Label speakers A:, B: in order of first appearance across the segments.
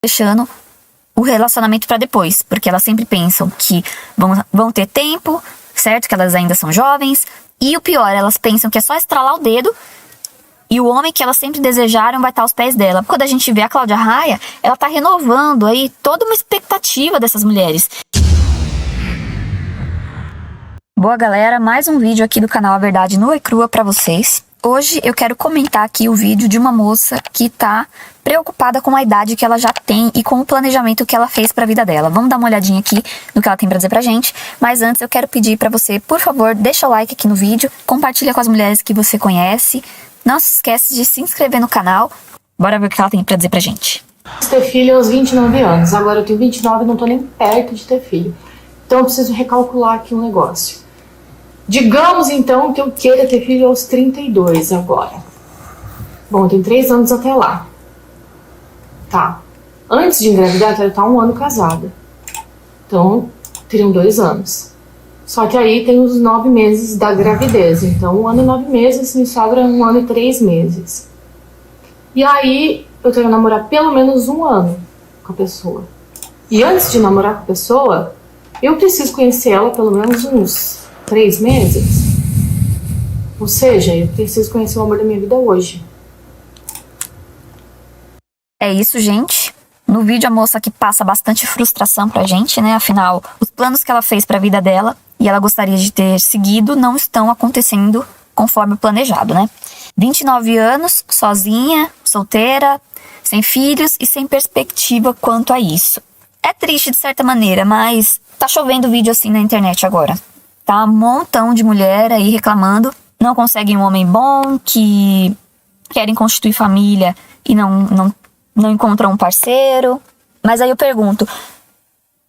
A: deixando o relacionamento para depois, porque elas sempre pensam que vão ter tempo, certo? Que elas ainda são jovens. E o pior, elas pensam que é só estralar o dedo e o homem que elas sempre desejaram vai estar aos pés dela. Quando a gente vê a Cláudia Raia, ela tá renovando aí toda uma expectativa dessas mulheres. Boa, galera, mais um vídeo aqui do canal A Verdade Nua e Crua pra vocês. Hoje eu quero comentar aqui o vídeo de uma moça que tá preocupada com a idade que ela já tem e com o planejamento que ela fez pra vida dela. Vamos dar uma olhadinha aqui no que ela tem pra dizer pra gente. Mas antes eu quero pedir pra você, por favor, deixa o like aqui no vídeo, compartilha com as mulheres que você conhece. Não se esquece de se inscrever no canal. Bora ver o que ela tem pra dizer pra gente.
B: Ter filho aos 29 anos. Agora eu tenho 29 e não tô nem perto de ter filho. Então eu preciso recalcular aqui um negócio. Digamos então que eu queira ter filho aos 32 agora. Bom, tem 3 anos até lá. Tá. Antes de engravidar, eu quero estar 1 ano casada. Então, teriam 2 anos. Só que aí tem os 9 meses da gravidez. Então, 1 ano e 9 meses, me sobra 1 ano e 3 meses. E aí, eu quero namorar pelo menos 1 ano com a pessoa. E antes de namorar com a pessoa, eu preciso conhecer ela pelo menos uns 3 meses. Ou seja, eu preciso conhecer o amor da minha vida hoje.
A: É isso, gente. No vídeo a moça que passa bastante frustração pra gente, né? Afinal, os planos que ela fez pra vida dela e ela gostaria de ter seguido não estão acontecendo conforme o planejado, né? 29 anos, sozinha, solteira, sem filhos e sem perspectiva quanto a isso. É triste de certa maneira, mas tá chovendo vídeo assim na internet agora. Tá um montão de mulher aí reclamando, não conseguem um homem bom, que querem constituir família e não encontram um parceiro. Mas aí eu pergunto,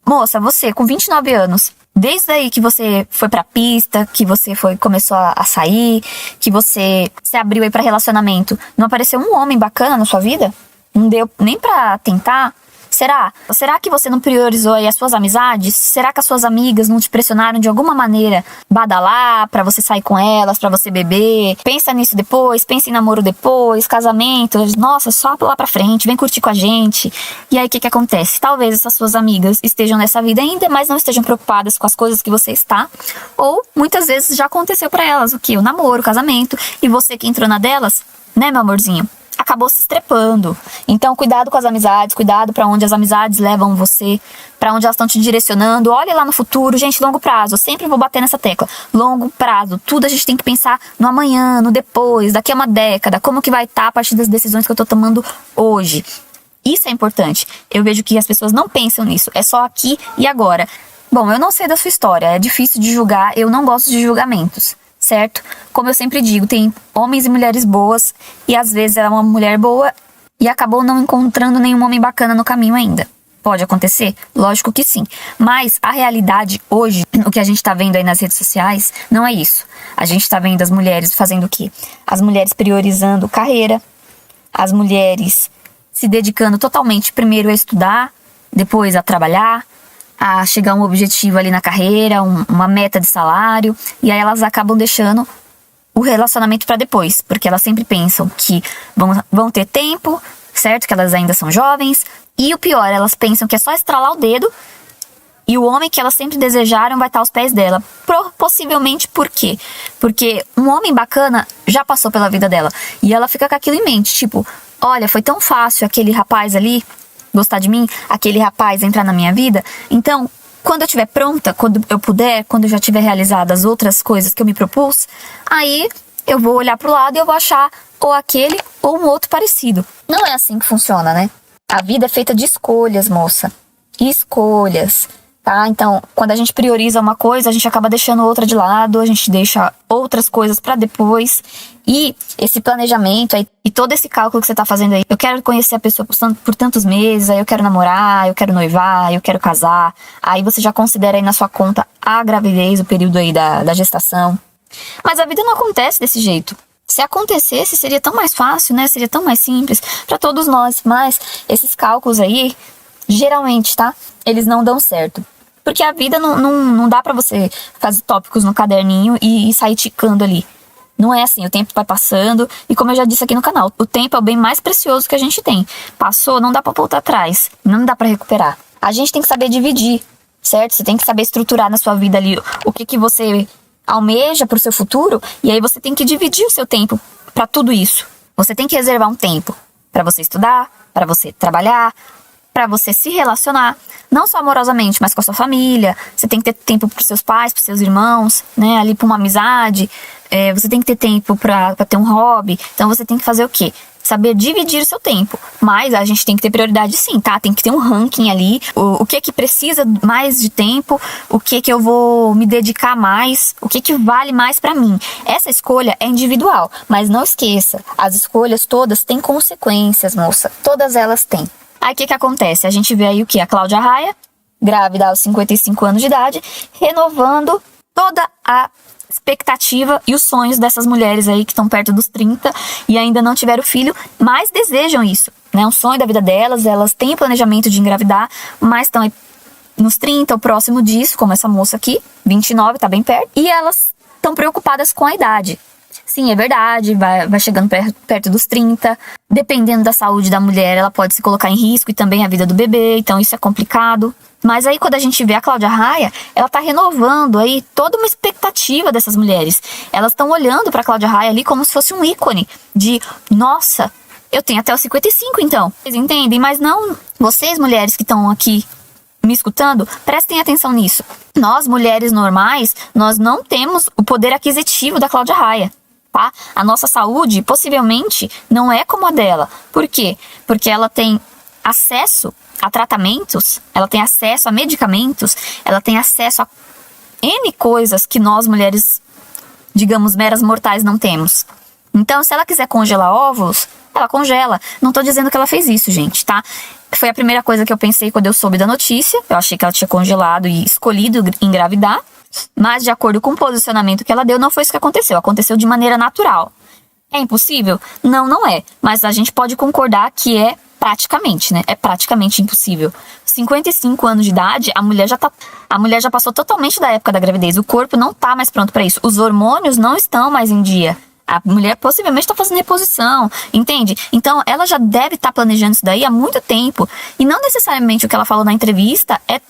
A: moça, você com 29 anos, desde aí que você foi pra pista, que você começou a sair, que você se abriu aí pra relacionamento, não apareceu um homem bacana na sua vida? Não deu nem pra tentar? Será que você não priorizou aí as suas amizades? Será que as suas amigas não te pressionaram de alguma maneira badalar pra você sair com elas, pra você beber? Pensa nisso depois, pensa em namoro depois, casamento. Nossa, só lá pra frente, vem curtir com a gente. E aí o que acontece? Talvez essas suas amigas estejam nessa vida ainda, mas não estejam preocupadas com as coisas que você está. Ou muitas vezes já aconteceu pra elas o quê? O namoro, o casamento. E você que entrou na delas, né, meu amorzinho? Acabou se estrepando. Então, cuidado com as amizades, cuidado pra onde as amizades levam você, pra onde elas estão te direcionando. Olha lá no futuro, gente, longo prazo. Eu sempre vou bater nessa tecla. Longo prazo. Tudo a gente tem que pensar no amanhã, no depois, daqui a uma década, como que vai estar a partir das decisões que eu tô tomando hoje. Isso é importante. Eu vejo que as pessoas não pensam nisso. É só aqui e agora. Bom, eu não sei da sua história. É difícil de julgar. Eu não gosto de julgamentos. Certo? Como eu sempre digo, tem homens e mulheres boas e às vezes ela é uma mulher boa e acabou não encontrando nenhum homem bacana no caminho ainda. Pode acontecer? Lógico que sim. Mas a realidade hoje, o que a gente tá vendo aí nas redes sociais, não é isso. A gente tá vendo as mulheres fazendo o quê? As mulheres priorizando carreira, as mulheres se dedicando totalmente primeiro a estudar, depois a trabalhar, a chegar a um objetivo ali na carreira, uma meta de salário, e aí elas acabam deixando o relacionamento para depois, porque elas sempre pensam que vão ter tempo, certo? Que elas ainda são jovens, e o pior, elas pensam que é só estralar o dedo e o homem que elas sempre desejaram vai estar aos pés dela. Possivelmente por quê? Porque um homem bacana já passou pela vida dela, e ela fica com aquilo em mente, tipo, olha, foi tão fácil aquele rapaz ali gostar de mim, aquele rapaz entrar na minha vida. Então, quando eu estiver pronta, quando eu puder, quando eu já tiver realizado as outras coisas que eu me propus, aí eu vou olhar pro lado e eu vou achar ou aquele ou um outro parecido. Não é assim que funciona, né? A vida é feita de escolhas, moça. Escolhas, tá? Então, quando a gente prioriza uma coisa, a gente acaba deixando outra de lado, a gente deixa outras coisas pra depois. E esse planejamento aí, e todo esse cálculo que você tá fazendo aí, eu quero conhecer a pessoa por tantos meses, aí eu quero namorar, eu quero noivar, eu quero casar. Aí você já considera aí na sua conta a gravidez, o período aí da gestação. Mas a vida não acontece desse jeito. Se acontecesse, seria tão mais fácil, né? Seria tão mais simples pra todos nós. Mas esses cálculos aí, geralmente, tá? Eles não dão certo. Porque a vida não dá pra você fazer tópicos no caderninho e sair ticando ali. Não é assim, o tempo vai passando e como eu já disse aqui no canal, o tempo é o bem mais precioso que a gente tem. Passou, não dá pra voltar atrás, não dá pra recuperar. A gente tem que saber dividir, certo? Você tem que saber estruturar na sua vida ali o que você almeja pro seu futuro e aí você tem que dividir o seu tempo pra tudo isso. Você tem que reservar um tempo pra você estudar, pra você trabalhar, pra você se relacionar, não só amorosamente, mas com a sua família. Você tem que ter tempo pros seus pais, pros seus irmãos, né? Ali pra uma amizade. Você tem que ter tempo pra ter um hobby. Então você tem que fazer o quê? Saber dividir o seu tempo. Mas a gente tem que ter prioridade sim, tá? Tem que ter um ranking ali. O que é que precisa mais de tempo? O que é que eu vou me dedicar mais? O que é que vale mais pra mim? Essa escolha é individual. Mas não esqueça, as escolhas todas têm consequências, moça. Todas elas têm. Aí o que acontece? A gente vê aí o que? A Cláudia Raia, grávida aos 55 anos de idade, renovando toda a expectativa e os sonhos dessas mulheres aí que estão perto dos 30 e ainda não tiveram filho, mas desejam isso, né? Um sonho da vida delas, elas têm planejamento de engravidar, mas estão aí nos 30 ou próximo disso, como essa moça aqui, 29, tá bem perto, e elas estão preocupadas com a idade. Sim, é verdade, vai chegando perto dos 30. Dependendo da saúde da mulher, ela pode se colocar em risco e também a vida do bebê, então isso é complicado. Mas aí quando a gente vê a Cláudia Raia, ela tá renovando aí toda uma expectativa dessas mulheres. Elas estão olhando pra Cláudia Raia ali como se fosse um ícone de, nossa, eu tenho até os 55 então. Vocês entendem? Mas não, vocês mulheres que estão aqui me escutando, prestem atenção nisso. Nós, mulheres normais, nós não temos o poder aquisitivo da Cláudia Raia. Tá? A nossa saúde possivelmente não é como a dela. Por quê? Porque ela tem acesso a tratamentos, ela tem acesso a medicamentos, ela tem acesso a N coisas que nós mulheres, digamos, meras mortais não temos. Então, se ela quiser congelar óvulos, ela congela. Não tô dizendo que ela fez isso, gente, tá? Foi a primeira coisa que eu pensei quando eu soube da notícia. Eu achei que ela tinha congelado e escolhido engravidar. Mas, de acordo com o posicionamento que ela deu, não foi isso que aconteceu. Aconteceu de maneira natural. É impossível? Não, não é. Mas a gente pode concordar que é praticamente, né? É praticamente impossível. 55 anos de idade, a mulher já passou totalmente da época da gravidez. O corpo não tá mais pronto para isso. Os hormônios não estão mais em dia. A mulher possivelmente está fazendo reposição, entende? Então, ela já deve estar planejando isso daí há muito tempo. E não necessariamente o que ela falou na entrevista é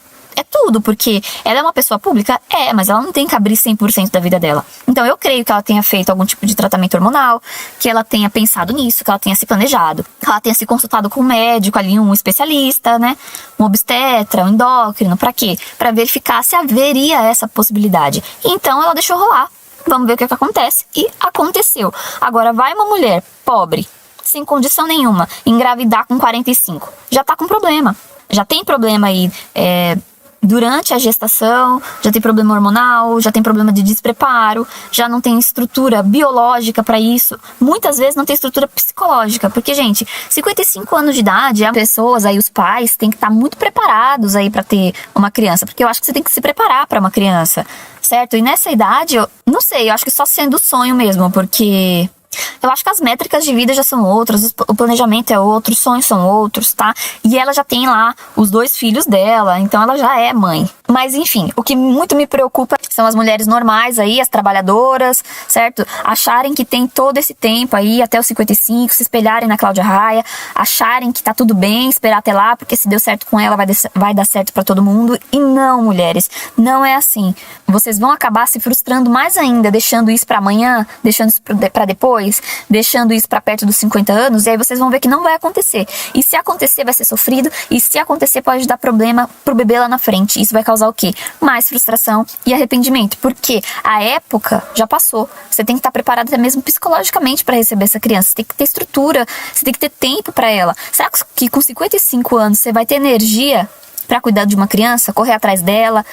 A: tudo, porque ela é uma pessoa pública? É, mas ela não tem que abrir 100% da vida dela. Então, eu creio que ela tenha feito algum tipo de tratamento hormonal, que ela tenha pensado nisso, que ela tenha se planejado, que ela tenha se consultado com um médico ali, um especialista, né? Um obstetra, um endócrino, pra quê? Pra verificar se haveria essa possibilidade. Então, ela deixou rolar. Vamos ver o que acontece. E aconteceu. Agora, vai uma mulher pobre, sem condição nenhuma, engravidar com 45. Já tá com problema. Já tem problema aí durante a gestação, já tem problema hormonal, já tem problema de despreparo, já não tem estrutura biológica para isso. Muitas vezes não tem estrutura psicológica, porque, gente, 55 anos de idade, as pessoas aí, os pais, têm que estar muito preparados aí para ter uma criança, porque eu acho que você tem que se preparar para uma criança, certo? E nessa idade, eu não sei, eu acho que só sendo sonho mesmo, porque eu acho que as métricas de vida já são outras, o planejamento é outro, os sonhos são outros, tá? E ela já tem lá os 2 filhos dela, então ela já é mãe. Mas enfim, o que muito me preocupa são as mulheres normais aí, as trabalhadoras, certo? Acharem que tem todo esse tempo aí, até os 55, se espelharem na Cláudia Raia, acharem que tá tudo bem, esperar até lá, porque se deu certo com ela, vai dar certo pra todo mundo. E não, mulheres, não é assim. Vocês vão acabar se frustrando mais ainda, deixando isso pra amanhã, deixando isso pra depois, deixando isso pra perto dos 50 anos, e aí vocês vão ver que não vai acontecer. E se acontecer, vai ser sofrido, e se acontecer, pode dar problema pro bebê lá na frente. Isso vai causar o quê? Mais frustração e arrependimento, porque a época já passou. Você tem que estar preparado até mesmo psicologicamente para receber essa criança. Você tem que ter estrutura, você tem que ter tempo para ela. Será que com 55 anos você vai ter energia para cuidar de uma criança, correr atrás dela,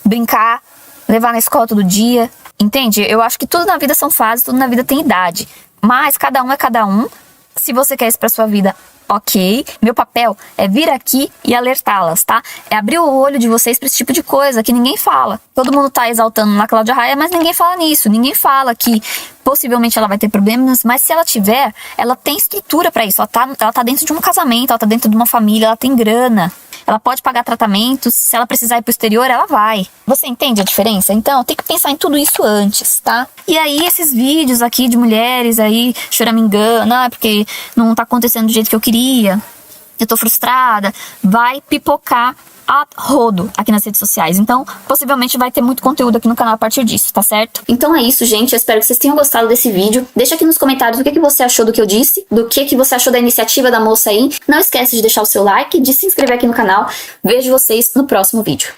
A: brincar, levar na escola todo dia? Entende? Eu acho que tudo na vida são fases, tudo na vida tem idade. Mas cada um é cada um. Se você quer isso pra sua vida, ok. Meu papel é vir aqui e alertá-las, tá? É abrir o olho de vocês pra esse tipo de coisa que ninguém fala. Todo mundo tá exaltando na Cláudia Raia, mas ninguém fala nisso. Ninguém fala que possivelmente ela vai ter problemas, mas se ela tiver, ela tem estrutura pra isso. Ela tá dentro de um casamento, ela tá dentro de uma família, ela tem grana. ela pode pagar tratamentos, se ela precisar ir pro exterior, ela vai. Você entende a diferença? Então, tem que pensar em tudo isso antes, tá? E aí, esses vídeos aqui de mulheres aí choramingando, porque não tá acontecendo do jeito que eu queria, eu tô frustrada, vai pipocar a rodo aqui nas redes sociais. Então, possivelmente vai ter muito conteúdo aqui no canal a partir disso, tá certo? Então é isso, gente. Eu espero que vocês tenham gostado desse vídeo. Deixa aqui nos comentários o que você achou do que eu disse, do que você achou da iniciativa da moça aí. Não esquece de deixar o seu like, de se inscrever aqui no canal. Vejo vocês no próximo vídeo.